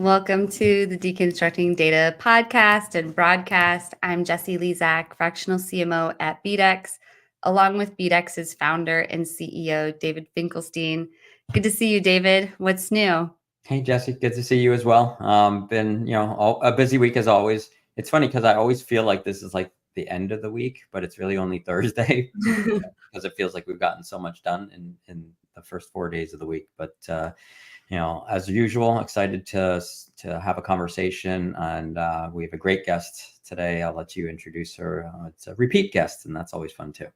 Welcome to the Deconstructing Data podcast and broadcast. I'm Jessie Lezak, fractional CMO at BDEX, along with BDEX's founder and CEO, David Finkelstein. Good to see you, David. What's new? Hey, Jesse, good to see you as well. Been, a busy week as always. It's funny because I always feel like this is like the end of the week, but it's really only Thursday because it feels like we've gotten so much done in the first 4 days of the week. But as usual, excited to have a conversation, and we have a great guest today. I'll let you introduce her. It's a repeat guest, and that's always fun too.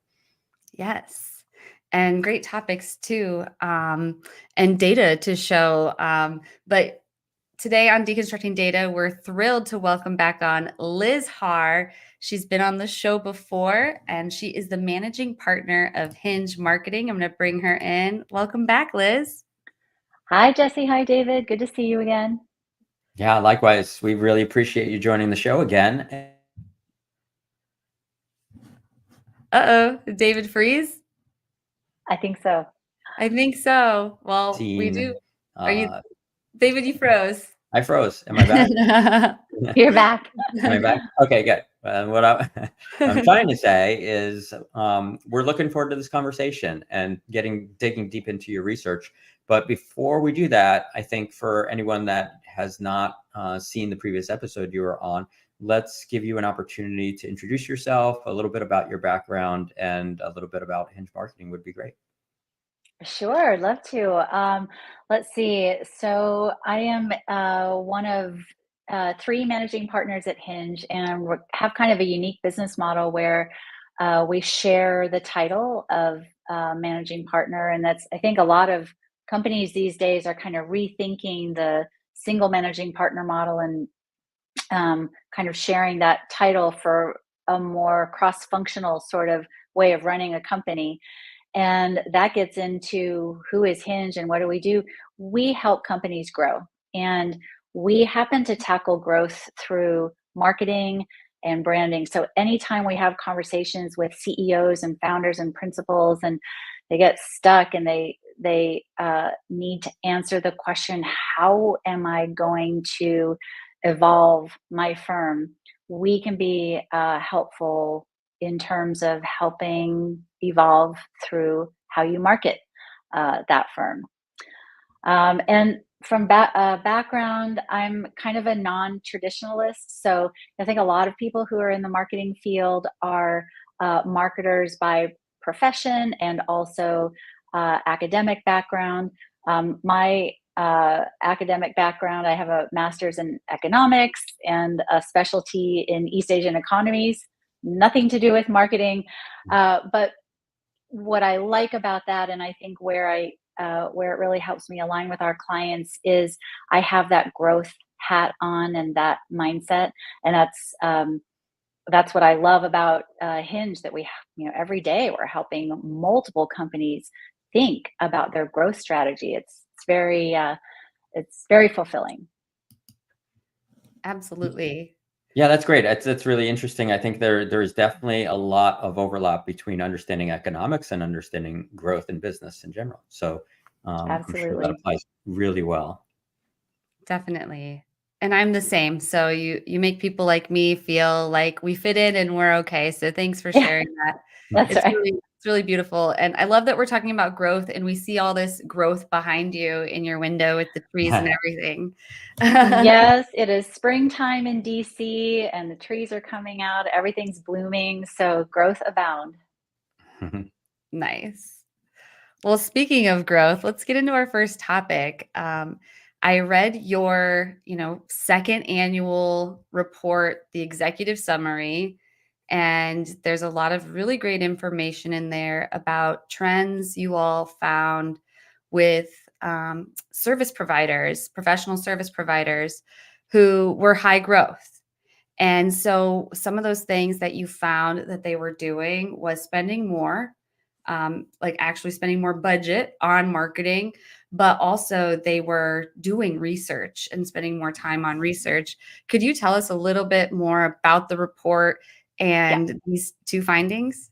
Yes. And great topics too, and data to show. But today on Deconstructing Data, we're thrilled to welcome back on Liz Harr. She's been on the show before, and she is the managing partner of Hinge Marketing. I'm going to bring her in. Welcome back, Liz. Hi, Jesse. Hi, David. Good to see you again. Yeah, likewise. We really appreciate you joining the show again. Uh-oh, did David freeze? I think so. I think so. Well, we do. Are you, David, you froze. I froze. Am I back? You're back. Am I back? Okay, good. What I'm trying to say is we're looking forward to this conversation and digging deep into your research. But before we do that, I think for anyone that has not seen the previous episode you were on, let's give you an opportunity to introduce yourself, a little bit about your background, and a little bit about Hinge Marketing would be great. Sure, love to. Let's see. So I am one of three managing partners at Hinge, and we have kind of a unique business model where we share the title of managing partner. And that's, I think a lot of companies these days are kind of rethinking the single managing partner model and kind of sharing that title for a more cross-functional sort of way of running a company. And that gets into who is Hinge and what do. We help companies grow. And we happen to tackle growth through marketing and branding. So anytime we have conversations with CEOs and founders and principals, and they get stuck and they need to answer the question, how am I going to evolve my firm? We can be helpful in terms of helping evolve through how you market that firm. And from background, I'm kind of a non-traditionalist. So I think a lot of people who are in the marketing field are marketers by profession and also academic background. My academic background, I have a master's in economics and a specialty in East Asian economies. Nothing to do with marketing, but what I like about that, and I think where it really helps me align with our clients, is I have that growth hat on and that mindset, and that's what I love about Hinge. That we, every day we're helping multiple companies think about their growth strategy. It's very fulfilling. Absolutely. Yeah, that's great. That's really interesting. I think there is definitely a lot of overlap between understanding economics and understanding growth in business in general. So I'm sure that applies really well. Definitely. And I'm the same. So you make people like me feel like we fit in and we're okay. So thanks for sharing that. That's it's right. It's really beautiful. And I love that we're talking about growth and we see all this growth behind you in your window with the trees and everything. Yes, it is springtime in DC and the trees are coming out. Everything's blooming. So growth abound. Nice. Well, speaking of growth, let's get into our first topic. I read your, second annual report, the executive summary, and there's a lot of really great information in there about trends you all found with service providers, professional service providers who were high growth. And so some of those things that you found that they were doing was spending more, like actually spending more budget on marketing, but also they were doing research and spending more time on research. Could you tell us a little bit more about the report and these two findings?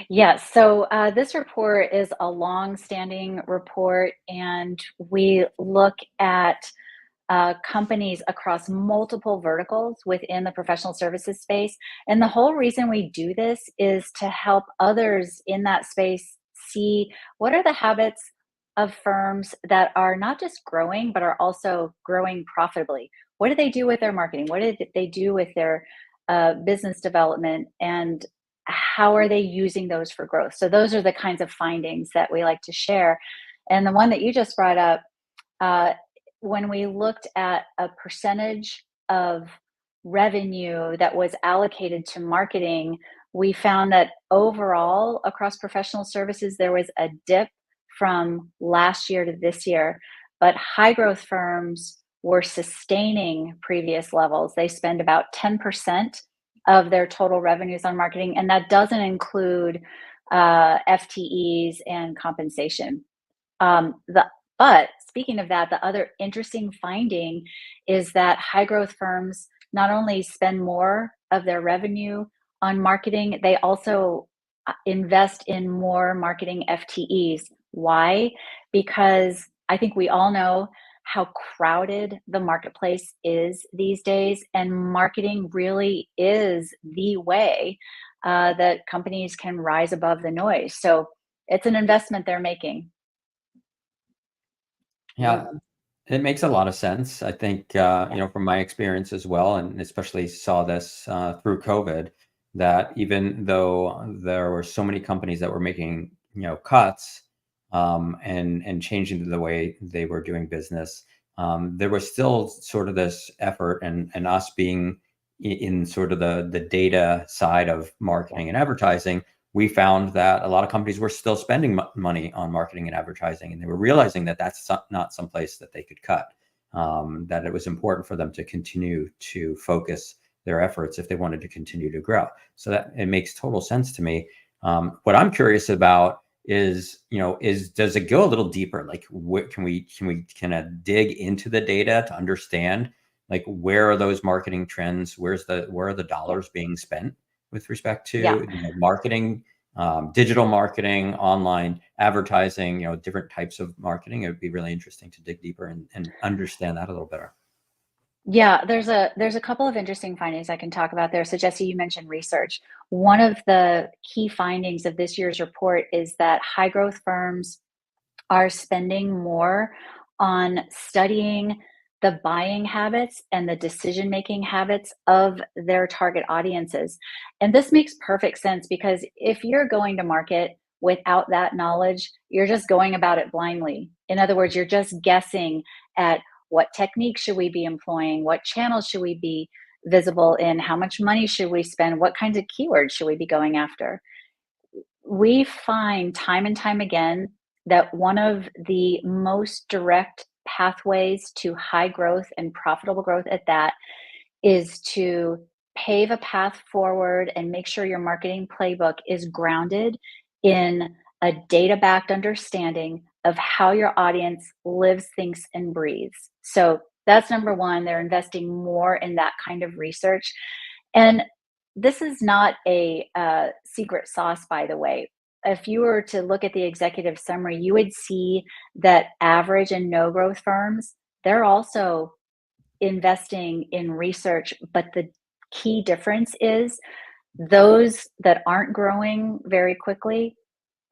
Yes. So this report is a long-standing report, and we look at companies across multiple verticals within the professional services space. And the whole reason we do this is to help others in that space see what are the habits of firms that are not just growing, but are also growing profitably. What do they do with their marketing? What do they do with their business development? And how are they using those for growth? So, those are the kinds of findings that we like to share. And the one that you just brought up, uh, when we looked at a percentage of revenue that was allocated to marketing, we found that overall across professional services, there was a dip from last year to this year. But high growth firms were sustaining previous levels. They spend about 10% of their total revenues on marketing, and that doesn't include FTEs and compensation. The but speaking of that, the other interesting finding is that high growth firms not only spend more of their revenue on marketing, they also invest in more marketing FTEs. Why? Because I think we all know how crowded the marketplace is these days, and marketing really is the way that companies can rise above the noise. So it's an investment they're making. Yeah, it makes a lot of sense. I think, Yeah. from my experience as well, and especially saw this through COVID, that even though there were so many companies that were making, cuts, and changing the way they were doing business, there was still sort of this effort, and us being in sort of the data side of Yeah. marketing and advertising, we found that a lot of companies were still spending money on marketing and advertising, and they were realizing that that's not some place that they could cut. That it was important for them to continue to focus their efforts if they wanted to continue to grow. So that it makes total sense to me. What I'm curious about is does it go a little deeper? Like, what can we kind of dig into the data to understand, like, where are those marketing trends? Where are the Yeah. dollars being spent with respect Yeah. to, marketing, digital marketing, online advertising, different types of marketing? It would be really interesting to dig deeper and understand that a little better. Yeah, there's a couple of interesting findings I can talk about there. So Jesse, you mentioned research. One of the key findings of this year's report is that high growth firms are spending more on studying the buying habits and the decision making habits of their target audiences. And this makes perfect sense because if you're going to market without that knowledge, you're just going about it blindly. In other words, you're just guessing at what techniques should we be employing, what channels should we be visible in, how much money should we spend, what kinds of keywords should we be going after. We find time and time again that one of the most direct pathways to high growth and profitable growth at that is to pave a path forward and make sure your marketing playbook is grounded in a data backed understanding of how your audience lives, thinks, and breathes. So that's number one. They're investing more in that kind of research. And this is not a secret sauce, by the way. If you were to look at the executive summary, you would see that average and no growth firms, they're also investing in research. But the key difference is those that aren't growing very quickly,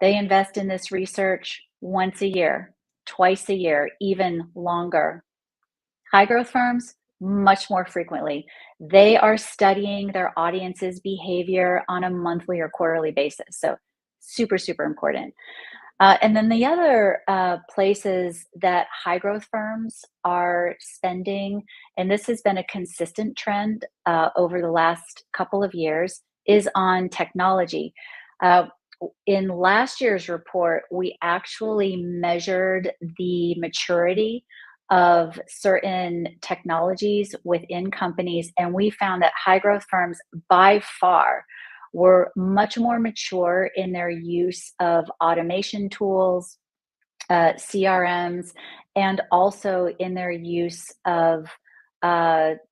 they invest in this research once a year, twice a year, even longer. High growth firms, much more frequently. They are studying their audience's behavior on a monthly or quarterly basis. So, super, super important. And then the other places that high growth firms are spending, and this has been a consistent trend over the last couple of years, is on technology. Uh, in last year's report, we actually measured the maturity of certain technologies within companies, and we found that high growth firms by far were much more mature in their use of automation tools, CRMs, and also in their use of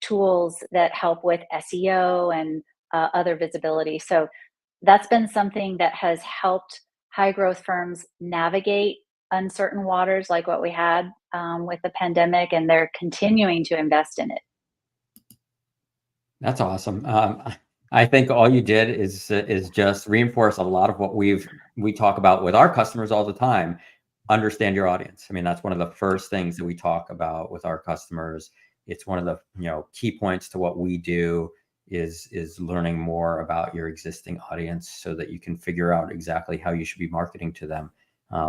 tools that help with SEO and other visibility. So that's been something that has helped high growth firms navigate uncertain waters like what we had with the pandemic, and they're continuing to invest in it. That's awesome. I think all you did is just reinforce a lot of what we talk about with our customers all the time. Understand your audience. I mean, that's one of the first things that we talk about with our customers. It's one of the key points to what we do is learning more about your existing audience so that you can figure out exactly how you should be marketing to them.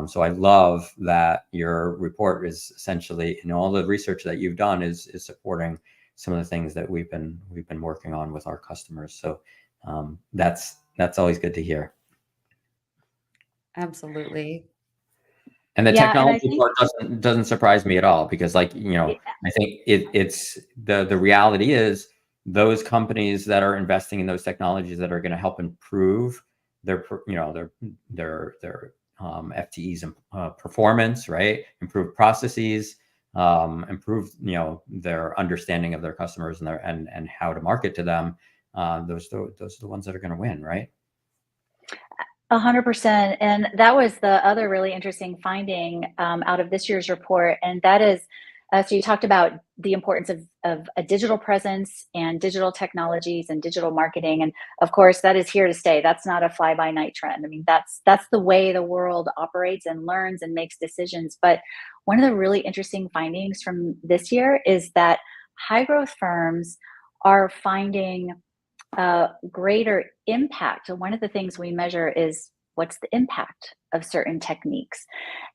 So I love that your report is essentially, all the research that you've done is supporting some of the things that we've been working on with our customers. So that's always good to hear. Absolutely. And the Yeah, and I technology think part doesn't surprise me at all, because I think it's the reality is those companies that are investing in those technologies that are going to help improve their FTEs and performance, right? Improve processes, improve their understanding of their customers and how to market to them. Those are the ones that are going to win, right? 100%. And that was the other really interesting finding out of this year's report. And that is, so you talked about the importance of a digital presence and digital technologies and digital marketing. And of course, that is here to stay. That's not a fly by night trend. I mean, that's the way the world operates and learns and makes decisions. But one of the really interesting findings from this year is that high growth firms are finding greater impact. And one of the things we measure is what's the impact of certain techniques.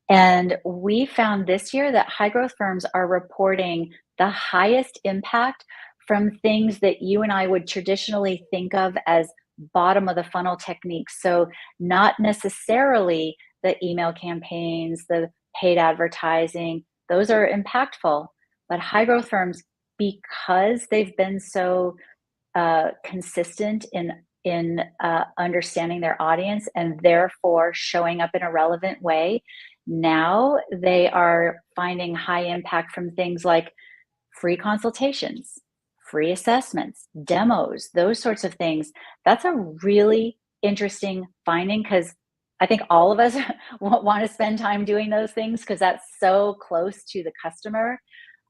And we found this year that high growth firms are reporting the highest impact from things that you and I would traditionally think of as bottom of the funnel techniques. So, not necessarily the email campaigns, the paid advertising, those are impactful. But high growth firms, because they've been so consistent in understanding their audience and therefore showing up in a relevant way. Now they are finding high impact from things like free consultations, free assessments, demos, those sorts of things. That's a really interesting finding, because I think all of us want to spend time doing those things because that's so close to the customer.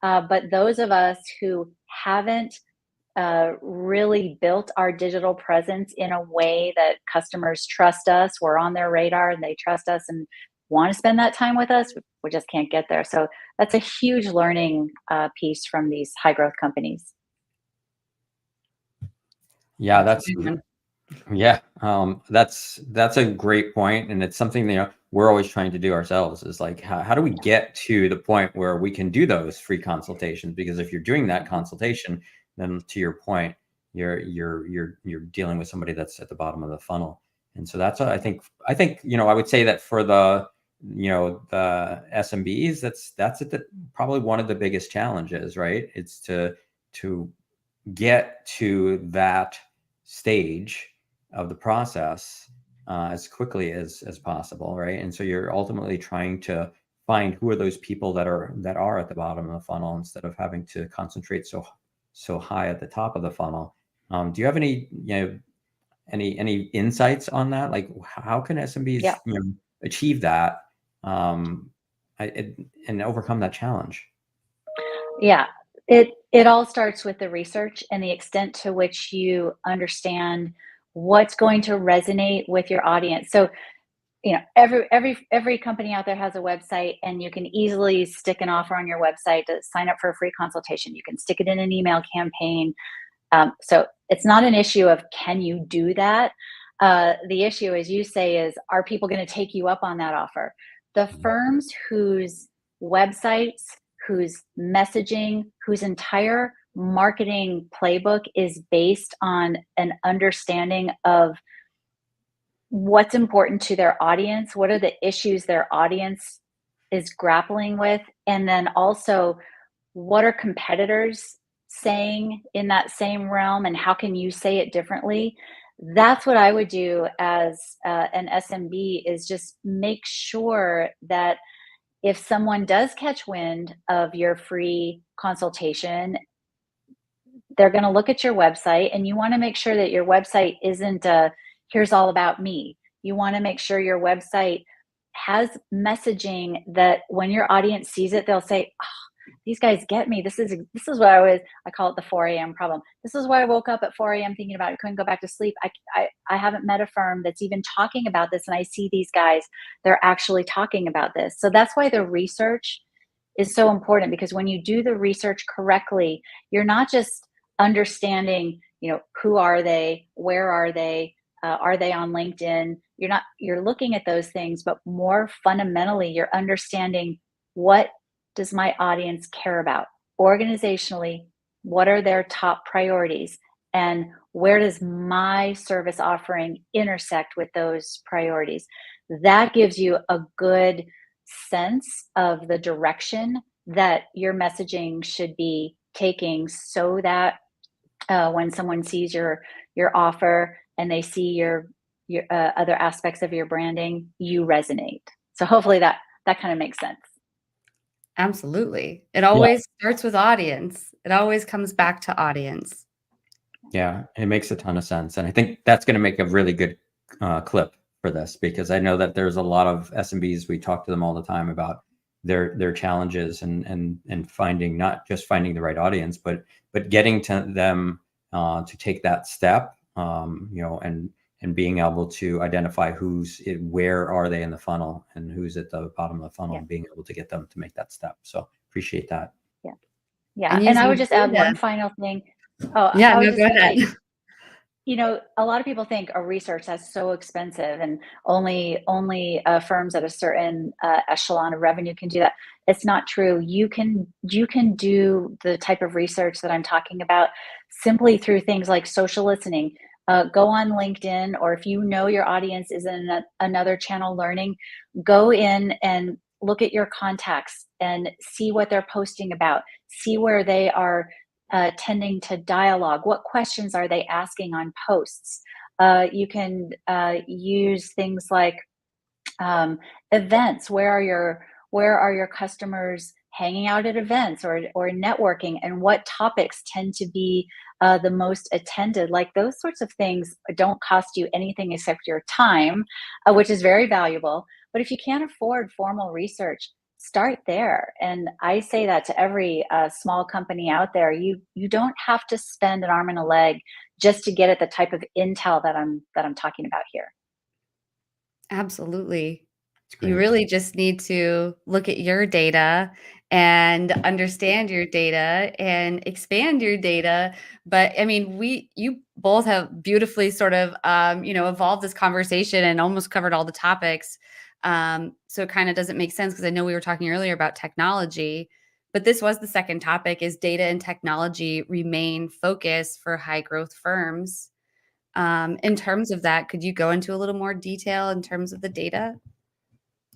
But those of us who haven't really built our digital presence in a way that customers trust us, we're on their radar and they trust us and want to spend that time with us, we just can't get there. So that's a huge learning piece from these high growth companies. Yeah, That's a that's good one. yeah, that's a great point, and it's something we're always trying to do ourselves. Is like how do we get to the point where we can do those free consultations? Because if you're doing that consultation, then to your point, you're dealing with somebody that's at the bottom of the funnel, and so that's what I think. I would say that for the SMBs, that's probably one of the biggest challenges, right? It's to get to that stage of the process as quickly as possible, right? And so you're ultimately trying to find who are those people that are at the bottom of the funnel instead of having to concentrate so high at the top of the funnel. Do you have any insights on that? Like, how can SMBs Yeah. achieve that and overcome that challenge? Yeah. It all starts with the research and the extent to which you understand what's going to resonate with your audience. So, every company out there has a website, and you can easily stick an offer on your website to sign up for a free consultation. You can stick it in an email campaign. So it's not an issue of can you do that. The issue, as you say, is are people going to take you up on that offer? The firms whose websites, whose messaging, whose entire marketing playbook is based on an understanding of what's important to their audience, what are the issues their audience is grappling with, and then also what are competitors saying in that same realm and how can you say it differently. That's what I would do as an SMB, is just make sure that if someone does catch wind of your free consultation, they're going to look at your website, and you want to make sure that your website isn't here's all about me. You want to make sure your website has messaging that when your audience sees it, they'll say, oh, these guys get me. This is what I call it the 4 a.m. problem. This is why I woke up at 4 a.m. thinking about it, couldn't go back to sleep. I haven't met a firm that's even talking about this. And I see these guys, they're actually talking about this. So that's why the research is so important, because when you do the research correctly, you're not just understanding, who are they, where are they on LinkedIn? You're looking at those things, but more fundamentally, you're understanding, what does my audience care about organizationally? What are their top priorities? And where does my service offering intersect with those priorities? That gives you a good sense of the direction that your messaging should be taking, so that when someone sees your offer and they see your other aspects of your branding, you resonate. So hopefully that kind of makes sense. Absolutely. It Yeah. always starts with audience. It always comes back to audience. Yeah, it makes a ton of sense. And I think that's going to make a really good clip for this, because I know that there's a lot of SMBs. We talk to them all the time about their challenges and finding, not just finding the right audience, but getting to them to take that step, and being able to identify where are they in the funnel and who's at the bottom of the funnel, Yeah. and being able to get them to make that step. So appreciate that. Yeah. Yeah. And And I would using just add one data. final thing. Oh, Yeah, I was no, just go going to ahead. say, a lot of people think a research that's so expensive, and only firms at a certain echelon of revenue can do that. It's not true. You can do the type of research that I'm talking about simply through things like social listening. Go on LinkedIn, or if you know your audience is in another channel learning, go in and look at your contacts and see what they're posting about. See where they are tending to dialogue. What questions are they asking on posts? You can use things like events. Where are your customers hanging out at events, or networking, and what topics tend to be the most attended? Like, those sorts of things don't cost you anything except your time, which is very valuable. But if you can't afford formal research, start there. And I say that to every small company out there. You don't have to spend an arm and a leg just to get at the type of intel that I'm talking about here. Absolutely. It's You great. really just need to look at your data and understand your data and expand your data. But I mean, you both have beautifully sort of, evolved this conversation and almost covered all the topics. So it kind of doesn't make sense, because I know we were talking earlier about technology, but this was the second topic: is data and technology remain focus for high growth firms? In terms of that, could you go into a little more detail in terms of the data?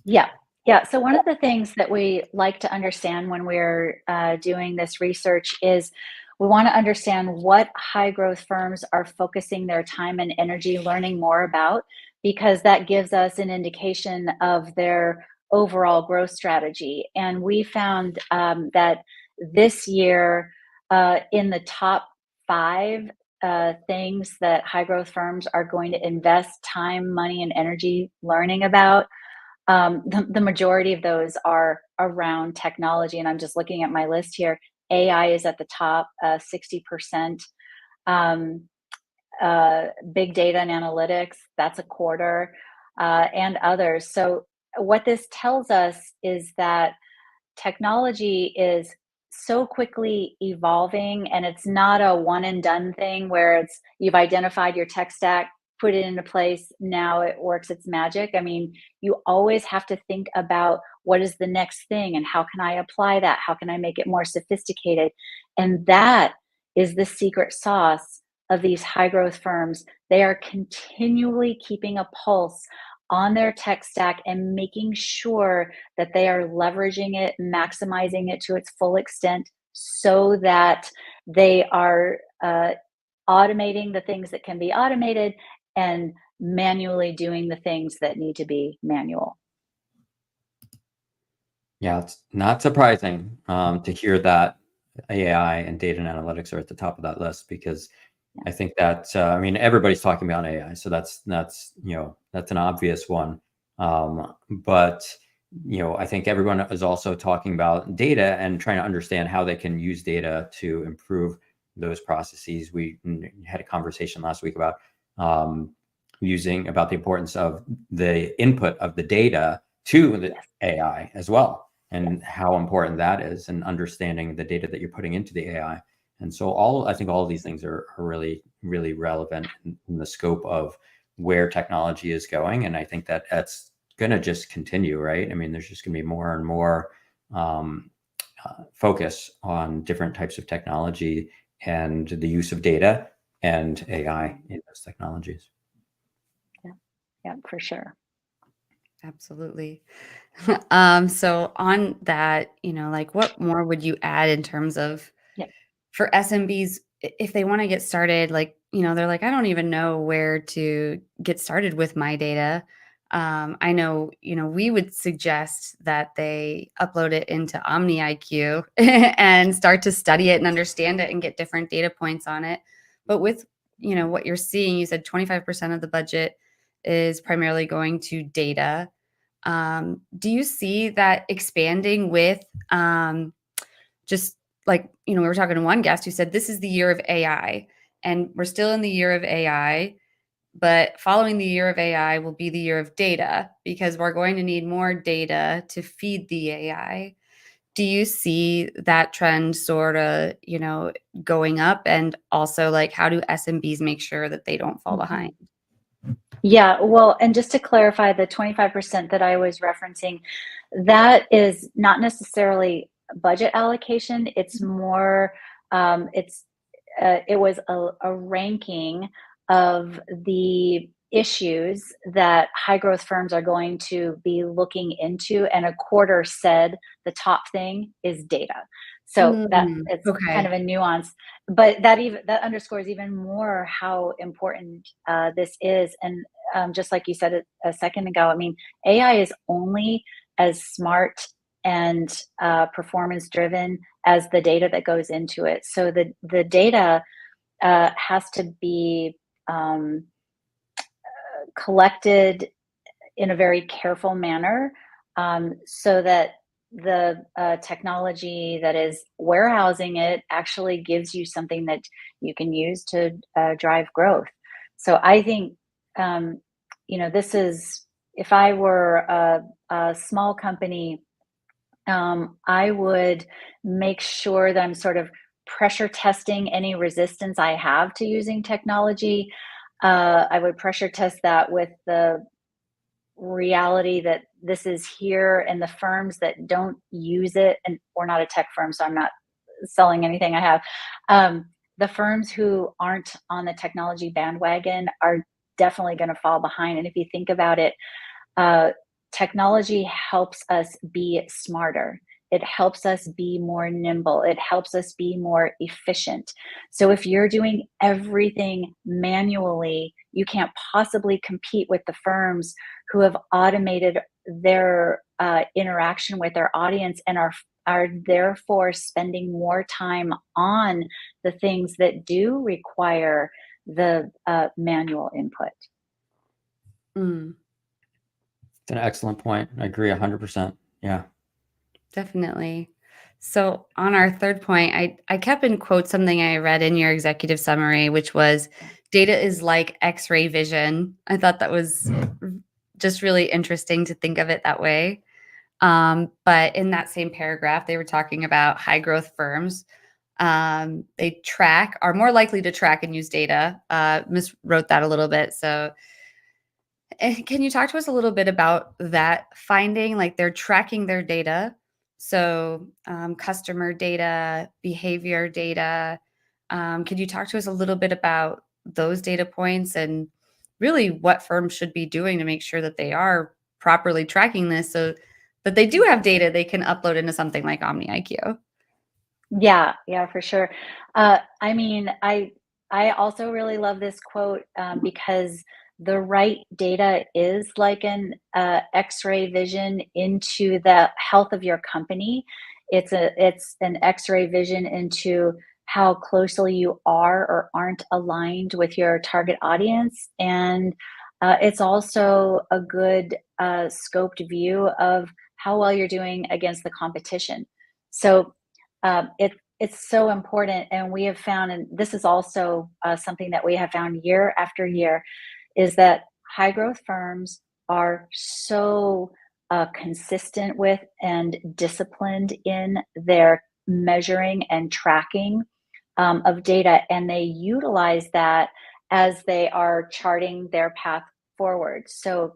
Yeah. Yeah. So, one of the things that we like to understand when we're doing this research is, we want to understand what high growth firms are focusing their time and energy learning more about, because that gives us an indication of their overall growth strategy. And we found that this year, in the top five things that high growth firms are going to invest time, money, and energy learning about, the majority of those are around technology. And I'm just looking at my list here. AI is at the top, 60%. Um, Big data and analytics, that's a quarter, and others. So, what this tells us is that technology is so quickly evolving, and it's not a one and done thing where it's, you've identified your tech stack, put it into place, now it works its magic. I mean, you always have to think about, what is the next thing, and how can I apply that, how can I make it more sophisticated? And that is the secret sauce of these high growth firms. They are continually keeping a pulse on their tech stack and making sure that they are leveraging it, maximizing it to its full extent, so that they are automating the things that can be automated, and manually doing the things that need to be manual. Yeah, it's not surprising to hear that AI and data and analytics are at the top of that list, because Yeah. I think that I mean, everybody's talking about AI, so that's an obvious one. But I think everyone is also talking about data and trying to understand how they can use data to improve those processes. We had a conversation last week about about the importance of the input of the data to the Yes. AI as well, and Yes. how important that is, and understanding the data that you're putting into the AI. And so I think all of these things are really, really relevant in the scope of where technology is going. And I think that that's going to just continue, right? I mean, there's just going to be more and more focus on different types of technology and the use of data and AI in those technologies. Yeah. Yeah, for sure. Absolutely. So on that, like what more would you add in terms of Yeah. for SMBs, if they want to get started, like, they're like, I don't even know where to get started with my data. I know, we would suggest that they upload it into OmniIQ and start to study it and understand it and get different data points on it. But with, what you're seeing, you said 25% of the budget is primarily going to data. Do you see that expanding with just like, we were talking to one guest who said this is the year of AI and we're still in the year of AI, but following the year of AI will be the year of data because we're going to need more data to feed the AI. Do you see that trend sort of, going up? And also, like, how do SMBs make sure that they don't fall behind? Mhm. Yeah, well, and just to clarify, the 25% that I was referencing, that is not necessarily budget allocation. It's more, it was a ranking of the issues that high growth firms are going to be looking into, and a quarter said the top thing is data. So that it's kind of Okay. a nuance, but that underscores even more how important this is. And just like you said a second ago, I mean, AI is only as smart and performance driven as the data that goes into it. So the data has to be um, collected in a very careful manner, so that the technology that is warehousing it actually gives you something that you can use to drive growth. So I think, um, this is, if I were a small company, I would make sure that I'm sort of pressure testing any resistance I have to using technology. I would pressure test that with the reality that this is here, and the firms that don't use it, and we're not a tech firm, so I'm not selling anything I have. The firms who aren't on the technology bandwagon are definitely going to fall behind. And if you think about it, uh, technology helps us be smarter. It helps us be more nimble. It helps us be more efficient. So if you're doing everything manually, you can't possibly compete with the firms who have automated their interaction with their audience and are therefore spending more time on the things that do require the manual input. Mm, It's an excellent point. I agree 100%. Yeah. definitely. So on our third point, I kept in quote something I read in your executive summary, which was data is like X-ray vision. I thought that was just really interesting to think of it that way. But in that same paragraph, they were talking about high growth firms. They are more likely to track and use data. Miswrote that a little bit. So can you talk to us a little bit about that finding? Like they're tracking their data. So customer data, behavior data. Could you talk to us a little bit about those data points and really what firms should be doing to make sure that they are properly tracking this so that they do have data they can upload into something like OmniIQ? Yeah, yeah, for sure. I mean, I also really love this quote, because the right data is like an X-ray vision into the health of your company. It's an X-ray vision into how closely you are or aren't aligned with your target audience, and It's also a good scoped view of how well you're doing against the competition. So it's so important, and we have found, and this is also something that we have found year after year, is that high growth firms are so consistent with and disciplined in their measuring and tracking of data, and they utilize that as they are charting their path forward. So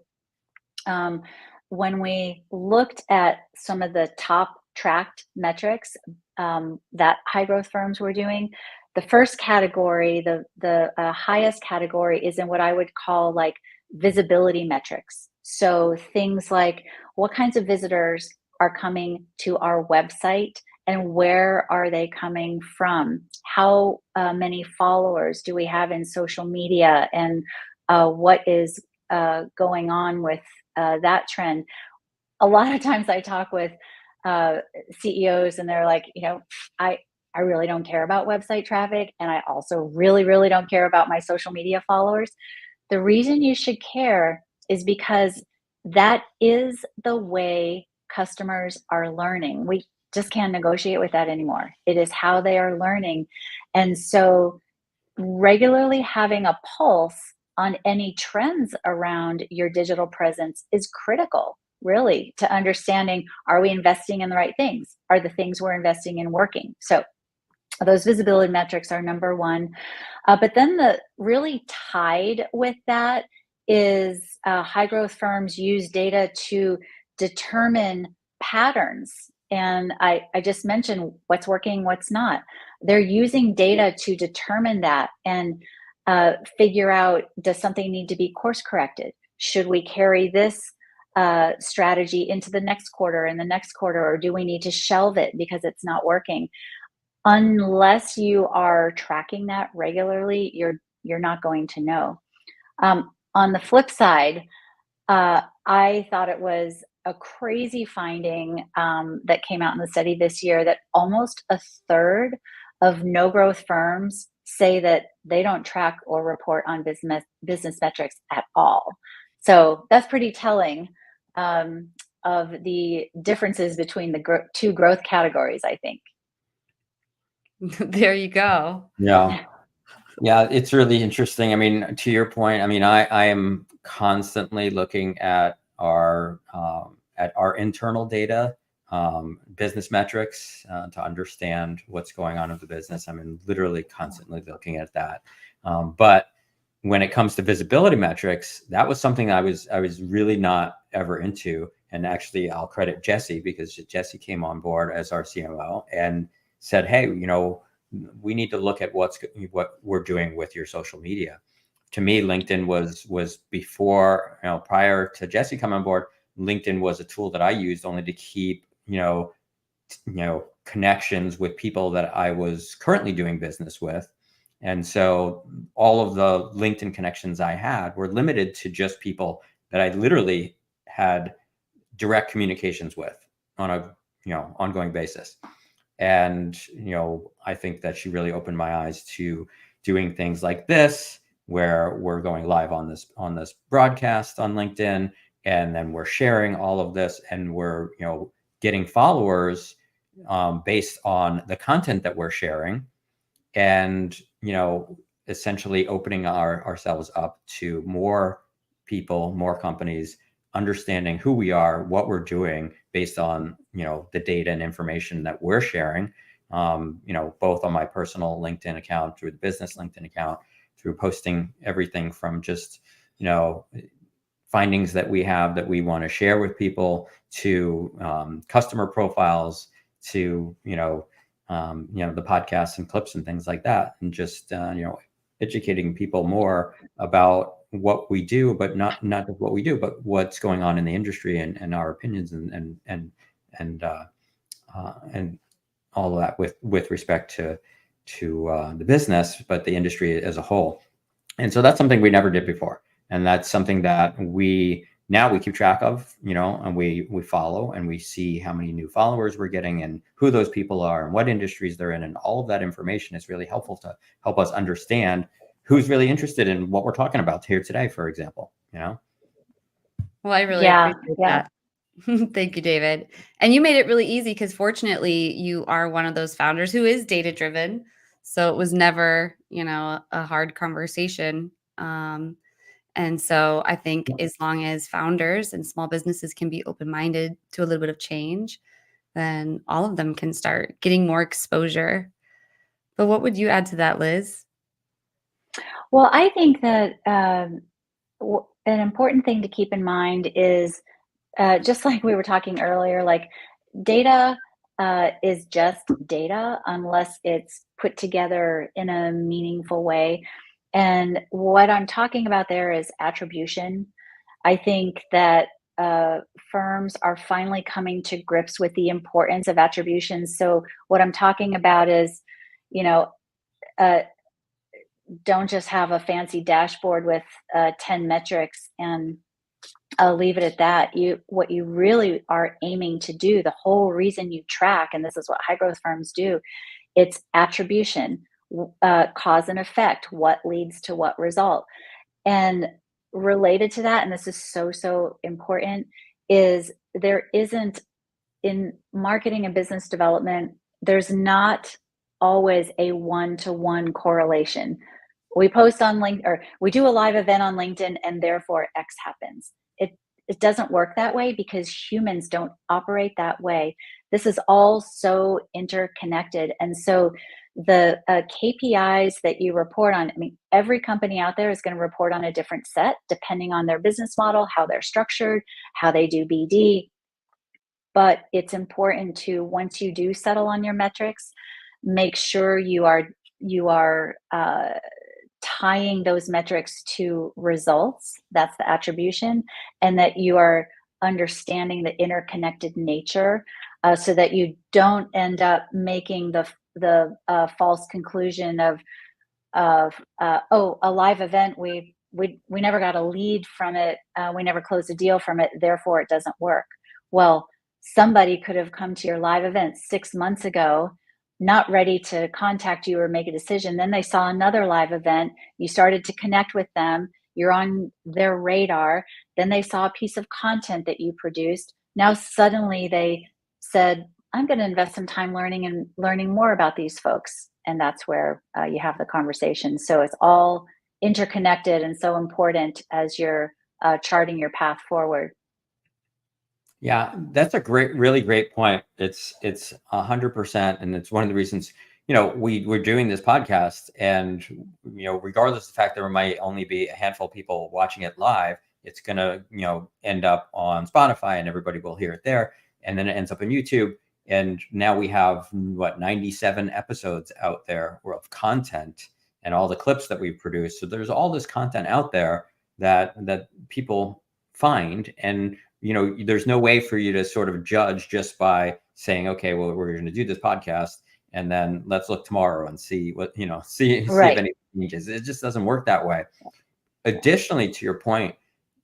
um, when we looked at some of the top tracked metrics that high growth firms were doing, the first category, the highest category, is in what I would call like visibility metrics. So things like what kinds of visitors are coming to our website and where are they coming from? How many followers do we have in social media? And what is going on with that trend? A lot of times I talk with uh, CEOs and they're like, I, I really don't care about website traffic. And I also really, really don't care about my social media followers. The reason you should care is because that is the way customers are learning. We just can't negotiate with that anymore. It is how they are learning. And so regularly having a pulse on any trends around your digital presence is critical, really, to understanding, are we investing in the right things? Are the things we're investing in working? So those visibility metrics are number one. But then the really tied with that is high growth firms use data to determine patterns. And I just mentioned what's working, what's not. They're using data to determine that and figure out, does something need to be course corrected? Should we carry this strategy into the next quarter and the next quarter, or do we need to shelve it because it's not working? Unless you are tracking that regularly, you're not going to know. On the flip side, I thought it was a crazy finding that came out in the study this year, that almost a third of no growth firms say that they don't track or report on business metrics at all. So that's pretty telling of the differences between the two growth categories, I think. There you go. Yeah. Yeah, it's really interesting. I mean, to your point, I mean, I am constantly looking at our internal data, business metrics, to understand what's going on in the business. I mean, literally constantly looking at that. But when it comes to visibility metrics, that was something I was really not ever into. And actually, I'll credit Jesse, because Jesse came on board as our CMO and said, "Hey, we need to look at what we're doing with your social media." To me, LinkedIn was before, prior to Jesse coming on board, LinkedIn was a tool that I used only to keep, connections with people that I was currently doing business with. And so all of the LinkedIn connections I had were limited to just people that I literally had direct communications with on a, ongoing basis. And, I think that she really opened my eyes to doing things like this, where we're going live on this broadcast on LinkedIn, and then we're sharing all of this, and we're, getting followers based on the content that we're sharing, and, essentially opening ourselves up to more people, more companies, understanding who we are, what we're doing based on, the data and information that we're sharing, both on my personal LinkedIn account, through the business LinkedIn account, through posting everything from just, findings that we have that we want to share with people, to customer profiles, to, the podcasts and clips and things like that. And just, educating people more about what we do, but not just what we do, but what's going on in the industry, and our opinions, and all of that with respect to the business, but the industry as a whole. And so that's something we never did before, and that's something that we keep track of, and we follow, and we see how many new followers we're getting, and who those people are, and what industries they're in, and all of that information is really helpful to help us understand who's really interested in what we're talking about here today, for example. you know? Well, I really Yeah, appreciate yeah. that. Thank you, David. And you made it really easy because fortunately you are one of those founders who is data driven. So it was never, a hard conversation. And so I think as long as founders and small businesses can be open minded to a little bit of change, then all of them can start getting more exposure. But what would you add to that, Liz? Well, I think that an important thing to keep in mind is just like we were talking earlier, like data is just data unless it's put together in a meaningful way. And what I'm talking about there is attribution. I think that firms are finally coming to grips with the importance of attribution. So, what I'm talking about is, you know, uh, don't just have a fancy dashboard with 10 metrics and leave it at that. What you really are aiming to do, the whole reason you track, and this is what high growth firms do, it's attribution, cause and effect, what leads to what result. And related to that, and this is so important, is there isn't in marketing and business development, there's not always a one-to-one correlation. We post on LinkedIn or we do a live event on LinkedIn and therefore X happens. It doesn't work that way because humans don't operate that way. This is all so interconnected. And so the KPIs that you report on, I mean, every company out there is going to report on a different set depending on their business model, how they're structured, how they do BD. But it's important to, once you do settle on your metrics, make sure you are tying those metrics to results. That's the attribution, and that you are understanding the interconnected nature, so that you don't end up making the false conclusion of oh, a live event, we never got a lead from it, we never closed a deal from it, therefore it doesn't work. Well, somebody could have come to your live event 6 months ago, not ready to contact you or make a decision. Then they saw another live event, you started to connect with them, you're on their radar. Then they saw a piece of content that you produced. Now suddenly they said, I'm going to invest some time learning more about these folks. And that's where you have the conversation. So it's all interconnected and so important as you're charting your path forward. Yeah, that's a really great point. It's 100%, and it's one of the reasons we're doing this podcast, and regardless of the fact there might only be a handful of people watching it live, it's gonna end up on Spotify, and everybody will hear it there, and then it ends up on YouTube, and now we have 97 episodes out there of content and all the clips that we've produced. So there's all this content out there that people find, and there's no way for you to sort of judge just by saying, okay, well, we're going to do this podcast and then let's look tomorrow and see what, see if Right. anything changes. It just doesn't work that way. Additionally, to your point,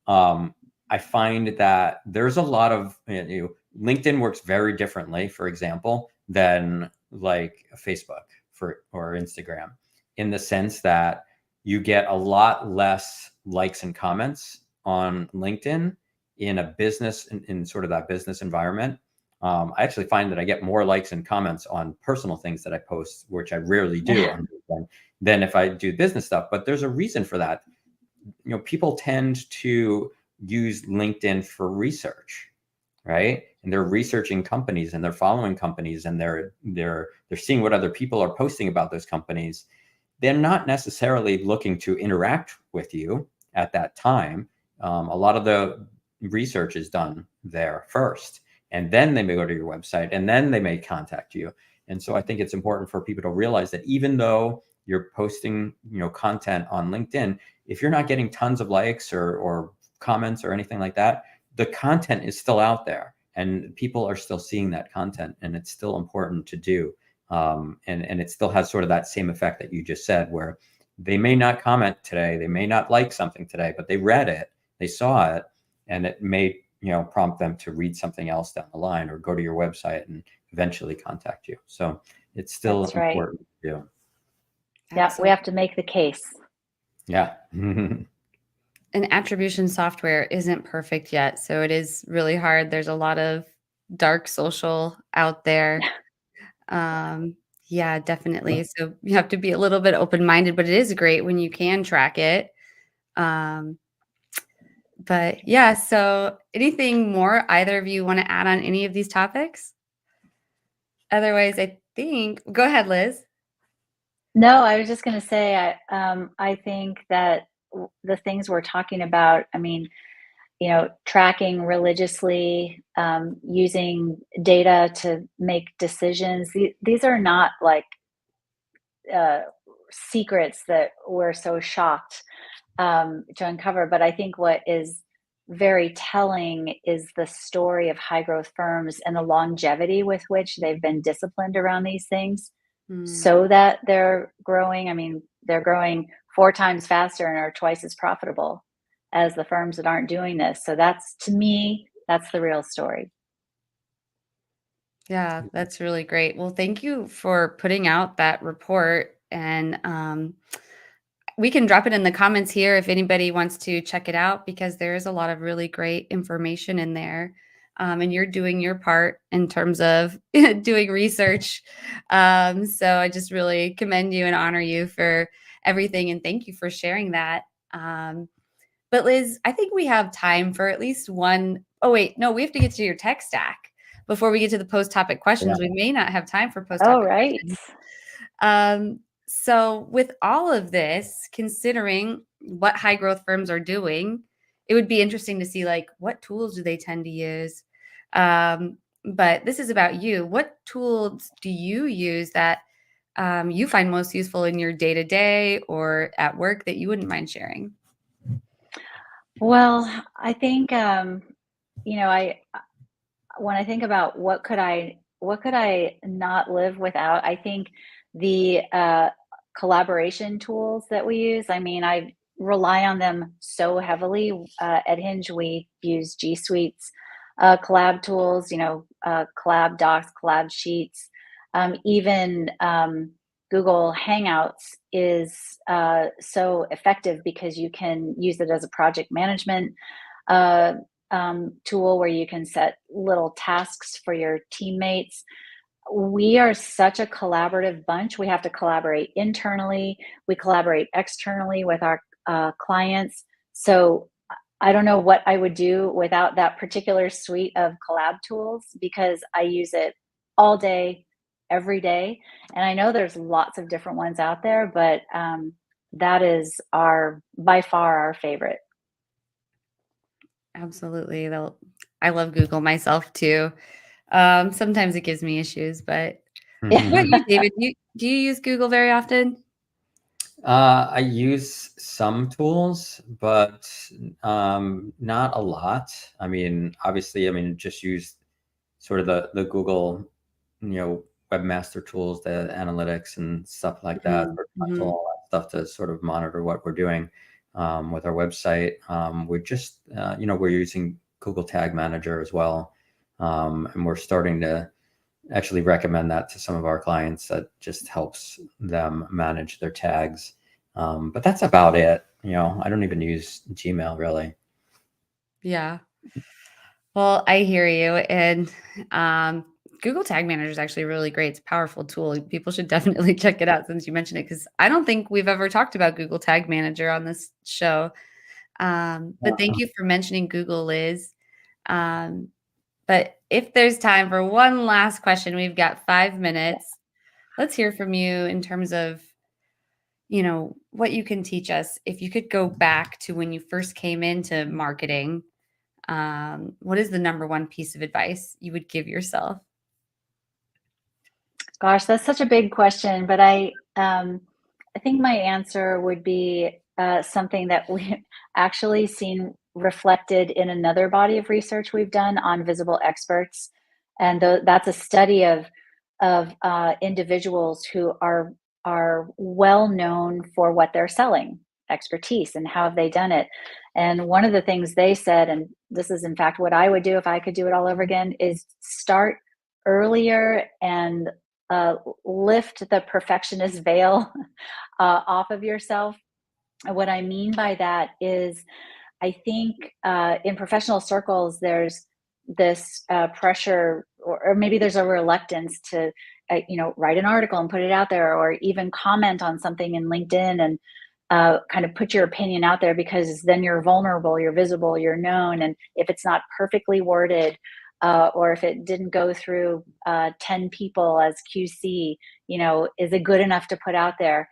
I find that there's a lot of, LinkedIn works very differently, for example, than like Facebook or Instagram, in the sense that you get a lot less likes and comments on LinkedIn in a business, in sort of that business environment. I actually find that I get more likes and comments on personal things that I post, which I rarely do on LinkedIn, than if I do business stuff. But there's a reason for that. People tend to use LinkedIn for research, right? And they're researching companies and they're following companies and they're seeing what other people are posting about those companies. They're not necessarily looking to interact with you at that time. A lot of the research is done there first, and then they may go to your website, and then they may contact you. And so I think it's important for people to realize that even though you're posting, content on LinkedIn, if you're not getting tons of likes or comments or anything like that, the content is still out there and people are still seeing that content, and it's still important to do. And it still has sort of that same effect that you just said, where they may not comment today, they may not like something today, but they read it, they saw it, and it may prompt them to read something else down the line or go to your website and eventually contact you. So it's still That's right. important to do. Yeah, we Absolutely. have to make the case. Yeah. and attribution software isn't perfect yet, so it is really hard. There's a lot of dark social out there. Um, yeah, definitely. So you have to be a little bit open-minded, but it is great when you can track it. Um, but yeah, so anything more either of you want to add on any of these topics? Otherwise, I think go ahead, Liz. No, I was just going to say, I think that the things we're talking about, I mean, tracking religiously, using data to make decisions, these are not like uh, secrets that we're so shocked to uncover. But I think what is very telling is the story of high growth firms and the longevity with which they've been disciplined around these things Hmm. so that they're growing. I mean, they're growing 4 times faster and are twice as profitable as the firms that aren't doing this. So that's, to me, that's the real story. Yeah, that's really great. Well, thank you for putting out that report. And we can drop it in the comments here if anybody wants to check it out because there is a lot of really great information in there. And you're doing your part in terms of doing research. So I just really commend you and honor you for everything. And thank you for sharing that. But Liz, I think we have time for at least one. Oh, wait, no, we have to get to your tech stack before we get to the post topic Yeah. questions. We may not have time for post Oh, topic right. questions. So, with all of this, considering what high growth firms are doing, it would be interesting to see like what tools do they tend to use. But this is about you. What tools do you use that you find most useful in your day to day or at work that you wouldn't mind sharing? Well, I think I when I think about what could I not live without, I think the collaboration tools that we use. I mean, I rely on them so heavily. At Hinge, we use G Suite's collab tools. Collab docs, collab sheets, even Google Hangouts is so effective because you can use it as a project management uh, tool where you can set little tasks for your teammates. We are such a collaborative bunch. We have to collaborate internally, we collaborate externally with our clients. So I don't know what I would do without that particular suite of collab tools because I use it all day, every day. And I know there's lots of different ones out there, but that is our by far our favorite. Absolutely. I love Google myself too. Sometimes it gives me issues, but what about you, David? Do you use Google very often? I use some tools, but not a lot. I mean, obviously, I mean, just use sort of the Google, webmaster tools, the analytics and stuff like that, Mhm, or mhm. all that stuff to sort of monitor what we're doing with our website. We're just, we're using Google Tag Manager as well, and we're starting to actually recommend that to some of our clients. That just helps them manage their tags. But that's about it. I don't even use Gmail really. Yeah. Well, I hear you, and, Google Tag Manager is actually really great. It's a powerful tool. People should definitely check it out since you mentioned it, because I don't think we've ever talked about Google Tag Manager on this show. But thank you for mentioning Google, Liz. Um, but if there's time for one last question, we've got 5 minutes. Let's hear from you in terms of, what you can teach us. If you could go back to when you first came into marketing, what is the number one piece of advice you would give yourself? Gosh, that's such a big question, but I think my answer would be something that we actually seen reflected in another body of research we've done on visible experts, and that's a study of individuals who are well known for what they're selling, expertise, and how have they done it. And one of the things they said, and this is in fact what I would do if I could do it all over again, is start earlier and uh, lift the perfectionist veil off of yourself. And what I mean by that is I think in professional circles, there's this pressure, or maybe there's a reluctance to, write an article and put it out there, or even comment on something in LinkedIn and kind of put your opinion out there, because then you're vulnerable, you're visible, you're known. And if it's not perfectly worded, or if it didn't go through 10 people as QC, is it good enough to put out there?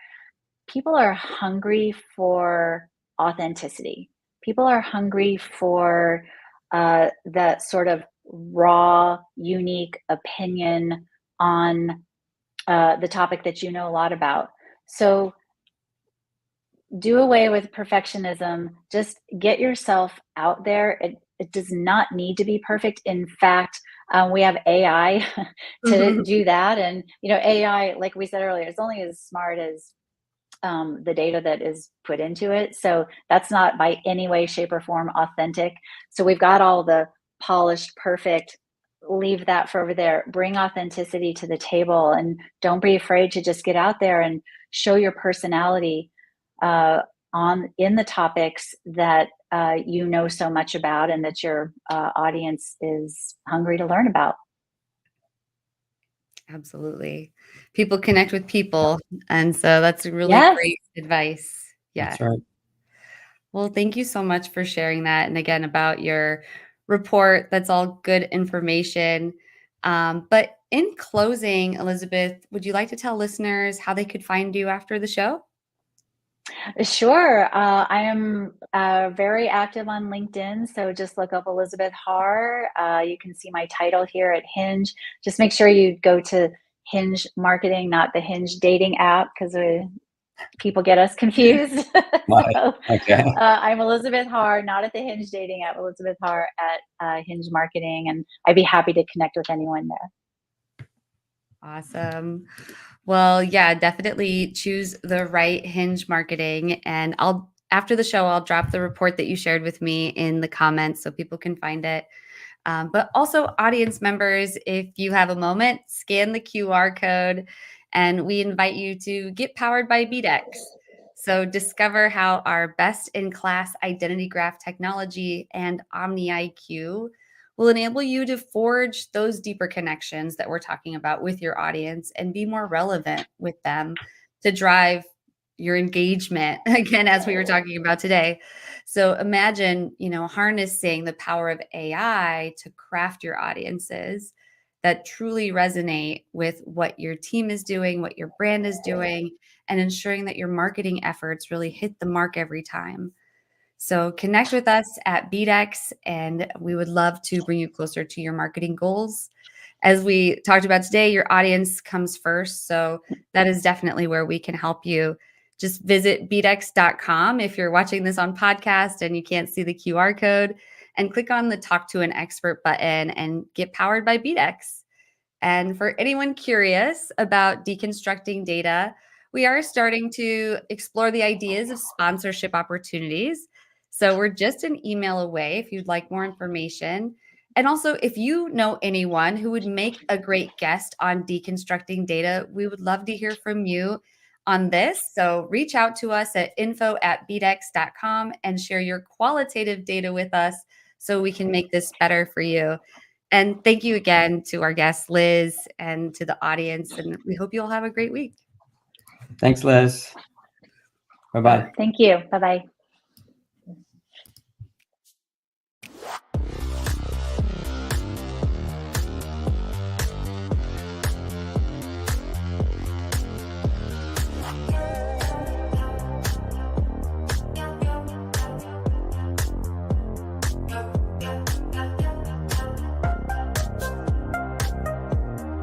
People are hungry for authenticity. People are hungry for that sort of raw, unique opinion on the topic that you know a lot about. So do away with perfectionism. Just get yourself out there. It does not need to be perfect. In fact, we have AI to do that. And, AI, like we said earlier, is only as smart as the data that is put into it. So that's not by any way, shape, or form authentic. So we've got all the polished, perfect. Leave that for over there. Bring authenticity to the table, and don't be afraid to just get out there and show your personality on in the topics that you know so much about, and that your audience is hungry to learn about. Absolutely. People connect with people. And so that's really Yes. great advice. Yeah. That's right. Well, thank you so much for sharing that. And again, about your report. That's all good information. But in closing, Elizabeth, would you like to tell listeners how they could find you after the show? Sure. I am very active on LinkedIn, so just look up Elizabeth Harr. You can see my title here at Hinge. Just make sure you go to Hinge Marketing, not the Hinge dating app, because people get us confused. Right. So Okay. I'm Elizabeth Harr, not at the Hinge dating app, Elizabeth Harr at Hinge Marketing, and I'd be happy to connect with anyone there. Awesome. Well, yeah, definitely choose the right Hinge marketing. And after the show, I'll drop the report that you shared with me in the comments so people can find it. But also, audience members, if you have a moment, scan the QR code and we invite you to get powered by BDEX. So, discover how our best in class identity graph technology and Omni IQ will enable you to forge those deeper connections that we're talking about with your audience and be more relevant with them to drive your engagement again, as we were talking about today. So imagine, harnessing the power of AI to craft your audiences that truly resonate with what your team is doing, what your brand is doing, and ensuring that your marketing efforts really hit the mark every time. So connect with us at BDEX, and we would love to bring you closer to your marketing goals. As we talked about today, your audience comes first. So that is definitely where we can help you. Just visit bdex.com if you're watching this on podcast and you can't see the QR code, and click on the Talk to an Expert button and get powered by BDEX. And for anyone curious about deconstructing data, we are starting to explore the ideas of sponsorship opportunities. So we're just an email away if you'd like more information. And also, if you know anyone who would make a great guest on deconstructing data, we would love to hear from you on this. So reach out to us at info@bdex.com and share your qualitative data with us so we can make this better for you. And thank you again to our guest, Liz, and to the audience. And we hope you all have a great week. Thanks, Liz. Bye-bye. Thank you. Bye-bye.